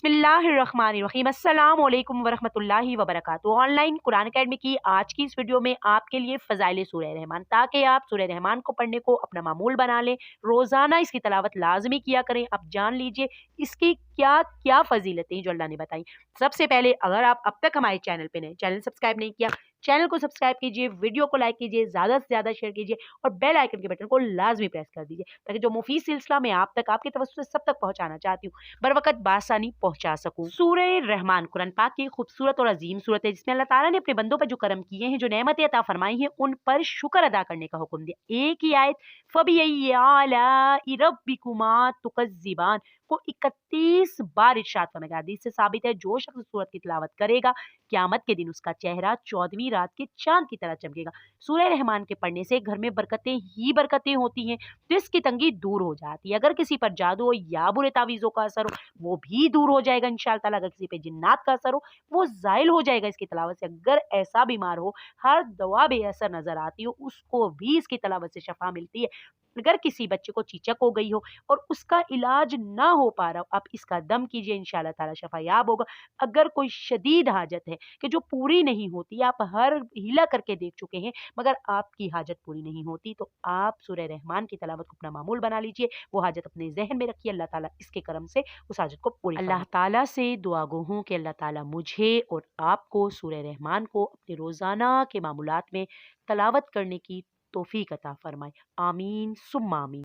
बिस्मिल्लाहिर्रहमानिर्रहीम। अस्सलाम वालेकुम वरहमतुल्लाहि वबरकातुहू। ऑनलाइन कुरान अकेडमी की आज की इस वीडियो में आपके लिए फ़ज़ाइल सूरह रहमान, ताकि आप सूरह रहमान को पढ़ने को अपना मामूल बना लें, रोज़ाना इसकी तिलावत लाज़मी किया करें। अब जान लीजिए इसकी क्या क्या फ़ज़ीलतें जो अल्लाह ने बताई। सबसे पहले अगर आप अब तक हमारे चैनल पे नए, चैनल सब्सक्राइब नहीं किया, चैनल को सब्सक्राइब कीजिए, वीडियो को लाइक कीजिए, ज़्यादा से ज़्यादा शेयर कीजिए और बेल आइकन के बटन को लाज़मी प्रेस कर दीजिए, ताकि जो मुफ़ीद सिलसिला मैं आप तक आपकी तवज्जो से सब तक पहुँचाना चाहती हूँ, बर वक़्त बासानी पहुँचा सकूँ। सूरह रहमान कुरान पाक की खूबसूरत और अज़ीम सूरत है, जिसमें अल्लाह ताला ने अपने बंदों पर जो करम किए हैं, जो नेमतें अता फरमाई हैं, उन पर शुक्र अदा करने का हुक्म दिया। एक ही आयत फ़बिअय्यि आलाइ रब्बिकुमा तुकज़्ज़िबान को 31 बार इरशाद फरमाया। हदीस से साबित है, जो शख्स सूरत की तिलावत करेगा, क़यामत के दिन उसका चेहरा 14वीं रात के चाँद की तरह चमकेगा। सूरह रहमान के पढ़ने से घर में बरकतें ही बरकतें होती हैं, रिज़्क़ की तंगी दूर हो जाती है। अगर किसी पर जादू हो या बुरे तावीज़ों का असर हो, वो भी दूर हो जाएगा इंशाअल्लाह ताला। अगर किसी पे जिन्नात का असर हो, वो ज़ाइल हो जाएगा इसकी तिलावत से। अगर ऐसा बीमार हो, हर दवा बेअसर नज़र आती हो, उसको भी इसकी तिलावत से शफ़ा मिलती है। अगर किसी बच्चे को चीचक हो गई हो और उसका इलाज ना हो पा रहा हो, आप इसका दम कीजिए, इंशाअल्लाह ताला शफ़ा याब होगा। अगर कोई शदीद हाजत है कि जो पूरी नहीं होती, आप हर हीला करके देख चुके हैं मगर आपकी हाजत पूरी नहीं होती, तो आप सूरह रहमान की तिलावत को अपना मामूल बना लीजिए। वो हाजत अपने ज़हन में रखिए, अल्लाह ताला इसके करम से उस हाजत को पूरी अल्लाह ताला से दुआ गो हूँ कि अल्लाह ताला मुझे और आपको सूरह रहमान को अपने रोज़ाना के मामूलात में तिलावत करने की तौफ़ीक अता फ़रमाए। आमीन सुम्मा आमीन।